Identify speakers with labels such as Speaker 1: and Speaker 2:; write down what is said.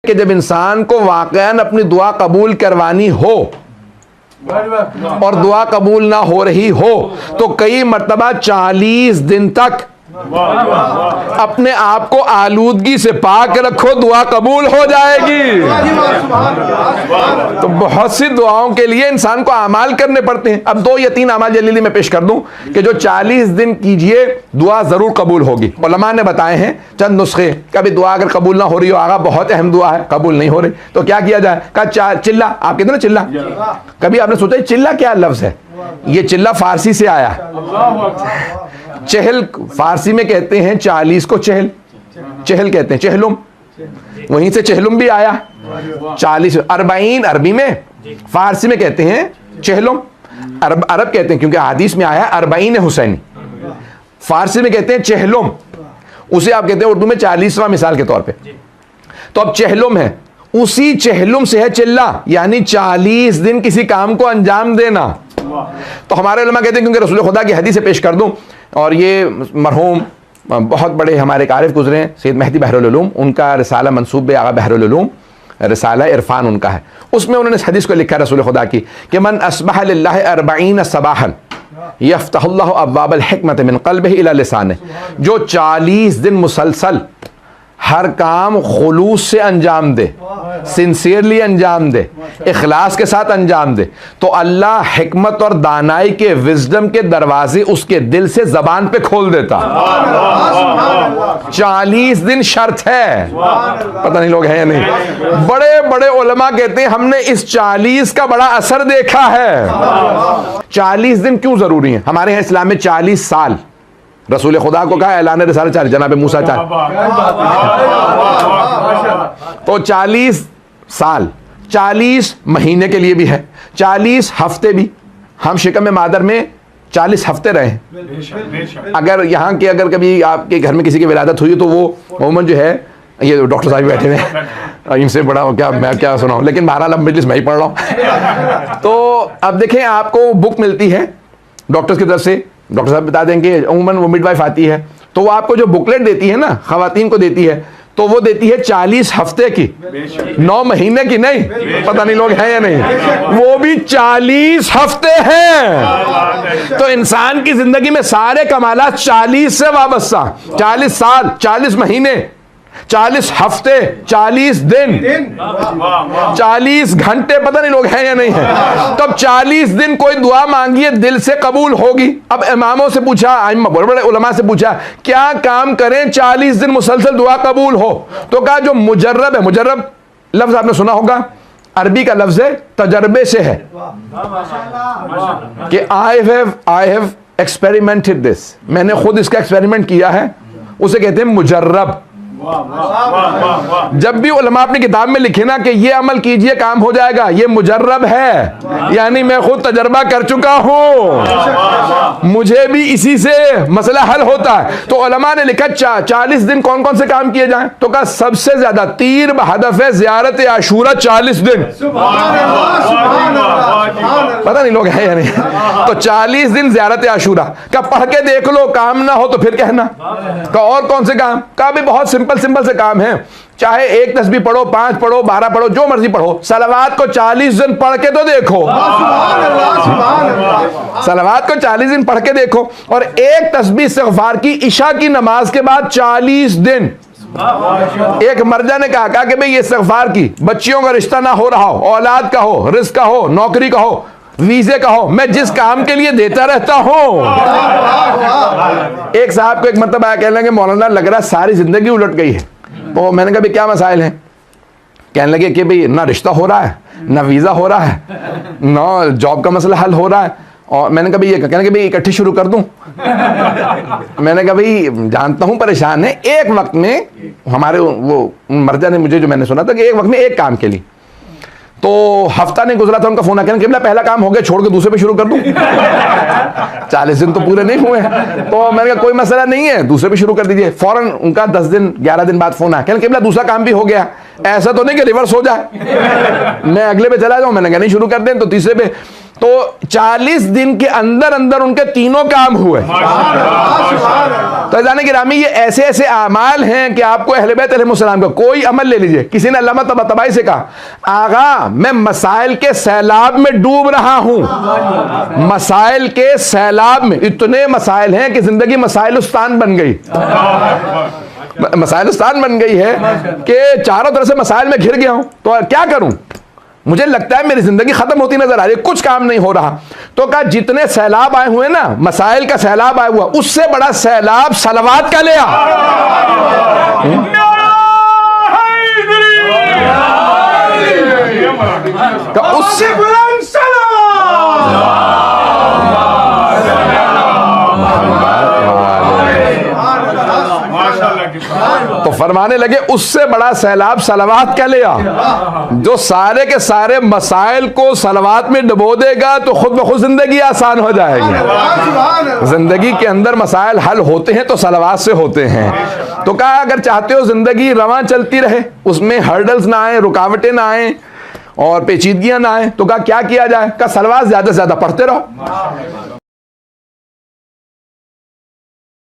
Speaker 1: कि जब इंसान को वाकईन अपनी दुआ कबूल करवानी हो और दुआ कबूल ना हो रही हो तो कई मर्तबा 40 दिन तक अपने आप को आलूदगी से पाक रखो, दुआ कबूल हो जाएगी। तो बहुत सी दुआओं के लिए इंसान को अमाल करने पड़ते हैं। अब 2 या 3 अमाल जल्दी मैं पेश कर दूं कि जो 40 दिन कीजिए दुआ जरूर कबूल होगी। उलमा ने बताए हैं चंद नुस्खे। कभी दुआ अगर कबूल ना हो रही हो, आगा बहुत अहम दुआ है, कबूल नहीं हो रही, तो क्या किया जाए? कहा चिल्ला। आप कहते ना चिल्ला, कभी आपने सोचा चिल्ला क्या लफ्ज है? ये चिल्ला फारसी से आया। चहल फारसी में कहते हैं 40 को चहल, चहल कहते हैं चहलुम, वहीं से चहलुम भी आया। 40 40 अरबी में, फारसी में कहते हैं चहलुम, अरब कहते हैं क्योंकि हदीस में आया 40 हुसैनी, फारसी में कहते हैं चहलुम, उसे आप कहते हैं उर्दू में 40वां मिसाल के तौर पे। तो अब चहलुम है, उसी चहलुम से है चिल्ला, यानी 40 दिन किसी काम को अंजाम देना। तो हमारे उलमा कहते हैं, क्योंकि रसूल खुदा की हदीस से पेश कर दूं, और ये मरहूम बहुत बड़े हमारे आरिफ गुजरे हैं सैयद मेहदी बहरुल उलूम, उनका रिसाला मंसूब आगा बहरुल उलूम, रिसाला इरफान उनका है, उसमें उन्होंने इस हदीस को लिखा रसूल खुदा की कि मन अस्बह लिल्लाहि 40 सबाहन यफ्तहुल्लाहु अब्वाबल हिकमत मिन क़ल्बिही इला लिसानिही, जो 40 दिन मुसलसल हर काम खुलूस से अंजाम दे, सिंसियरली अंजाम दे, इखलास के साथ अंजाम दे, तो अल्लाह हिकमत और दानाई के, विजडम के दरवाजे उसके दिल से जबान पे खोल देता। 40 दिन शर्त है, पता नहीं लोग हैं या नहीं। बड़े बड़े उलमा कहते हैं हमने इस 40 का बड़ा असर देखा है। 40 दिन क्यों जरूरी है? हमारे यहाँ इस्लाम में 40 साल रसूल खुदा को कहा ऐलान रिसालत 40, जनाब मूसा 4, तो 40 साल 40 महीने के लिए भी है, 40 हफ्ते भी। हम शिकम मादर में 40 हफ्ते रहे। अगर यहाँ के अगर कभी आपके घर में किसी की विलादत हुई तो वो मोमन जो है, ये डॉक्टर साहब बैठे हैं, इनसे बड़ा क्या मैं क्या सुनाऊं, लेकिन बहरहाल अब मजलिस मैं ही पढ़ रहा हूँ। तो अब देखें, आपको बुक मिलती है डॉक्टर्स की तरफ से, डॉक्टर साहब बता देंगे, उमूमन वो मिडवाइफ आती है तो वो आपको जो बुकलेट देती है ना, खवातीन को देती है, तो वो देती है 40 हफ्ते की, 9 महीने की नहीं, पता नहीं लोग हैं या नहीं, वो भी 40 हफ्ते हैं। तो इंसान की जिंदगी में सारे कमालात 40 से वाबस्ता, 40 साल, 40 महीने, 40 हफ्ते, 40 दिन, 40 घंटे, पता नहीं लोग हैं या नहीं है। तब 40 दिन कोई दुआ मांगिए दिल से कबूल होगी। अब इमामों से पूछा, बड़े बड़े उलमा से पूछा क्या काम करें 40 दिन मुसलसल दुआ कबूल हो? तो कहा जो मुजर्रब है, मुजर्रब लफ्ज आपने सुना होगा, अरबी का लफ्ज है, तजर्बे से है कि आई हैव एक्सपेरिमेंटेड दिस, मैंने खुद इसका एक्सपेरिमेंट किया है, उसे कहते हैं मुजर्रब। जब भी उलमा अपनी किताब में लिखे ना कि ये अमल कीजिए काम हो जाएगा, ये मुजर्रब है, यानी मैं खुद तजर्बा कर चुका हूं, मुझे भी इसी से मसला हल होता है। तो उलमा ने लिखा 40 दिन कौन कौन से काम किए जाएं? तो कहा सबसे ज्यादा तीर बहदफ ज़ियारत आशूरा 40 दिन, पता नहीं लोग हैं या नहीं। तो 40 दिन ज़ियारत आशूरा का पढ़ के देख लो, काम ना हो तो फिर कहना। का और कौन से काम? का भी बहुत सिंपल से काम है, चाहे 1 तस्बीह पढ़ो, 5 पढ़ो, 12 पढ़ो, जो मर्जी पढ़ो, सलावात को 40 दिन पढ़ के तो देखो, सलावात को 40 दिन पढ़ के देखो। और 1 तस्बीह इस्तिग़फ़ार की इशा की नमाज के बाद 40 दिन। एक मर्जा ने कहा कि भाई ये इस्तिग़फ़ार की, बच्चियों का रिश्ता ना हो रहा हो, औलाद का हो, रिज़्क़ का हो, नौकरी का हो, वीजे का हो, मैं जिस काम के लिए देता रहता हूं। एक साहब को एक मतलब आया, कहने लगे मौलाना लग रहा सारी जिंदगी उलट गई है। तो मैंने कहा क्या मसाइल हैं? कहने लगे कि भाई ना रिश्ता हो रहा है, ना वीजा हो रहा है, ना जॉब का मसला हल हो रहा है। और मैंने कहा ये, कहने भाई इकट्ठी शुरू कर दूं? मैंने कहा भाई जानता हूं परेशान है, एक वक्त में हमारे वो मर्जा ने मुझे, जो मैंने सुना था कि एक वक्त में एक काम के लिए, तो हफ्ता नहीं गुजरा था उनका फोन आकर कि पहला काम हो गया, छोड़ के दूसरे पे शुरू कर दूं? 40 दिन तो पूरे नहीं हुए। तो मैंने कहा कोई मसला नहीं है, दूसरे पे शुरू कर दीजिए। फौरन उनका 10 दिन 11 दिन बाद फोन आया, कहने दूसरा काम भी हो गया, ऐसा तो नहीं कि रिवर्स हो जाए, मैं अगले पे चला जाऊं? मैंने कहा नहीं, शुरू कर दें। तो तीसरे पे तो 40 दिन के अंदर अंदर उनके तीनों काम हुए। तो जाने गिरामी, ये ऐसे ऐसे आमाल हैं कि आपको अहले बैत अलैहिस्सलाम का कोई अमल ले लीजिए। किसी ने अल्लामा तबाई से कहा, आगा मैं मसाइल के सैलाब में डूब रहा हूं, मसाइल के सैलाब में। इतने मसाइल हैं कि जिंदगी मसाइलुस्तान बन गई, मसाइलुस्तान बन गई है कि चारों तरफ से मसाइल में घिर गया हूं। तो क्या करूं, मुझे लगता है मेरी जिंदगी खत्म होती नजर आ रही है, कुछ काम नहीं हो रहा। तो कहा जितने सैलाब आए हुए ना, मसाइल का सैलाब आया हुआ, उससे बड़ा सैलाब सलवात का ले आ। तो उससे तो फरमाने लगे उससे बड़ा सैलाब सलवात का ले आ, जो सारे के सारे मसाइल को सलवात में डुबो देगा तो खुद ब खुद जिंदगी आसान हो जाएगी। जिंदगी के अंदर मसाइल हल होते हैं तो सलवात से होते हैं। तो कहा अगर चाहते हो जिंदगी रवां चलती रहे, उसमें हर्डल्स ना आए, रुकावटें ना आए और पेचीदगियां ना आए, तो कहा क्या किया जाए? कहा सलवात ज्यादा से ज्यादा पढ़ते रहो।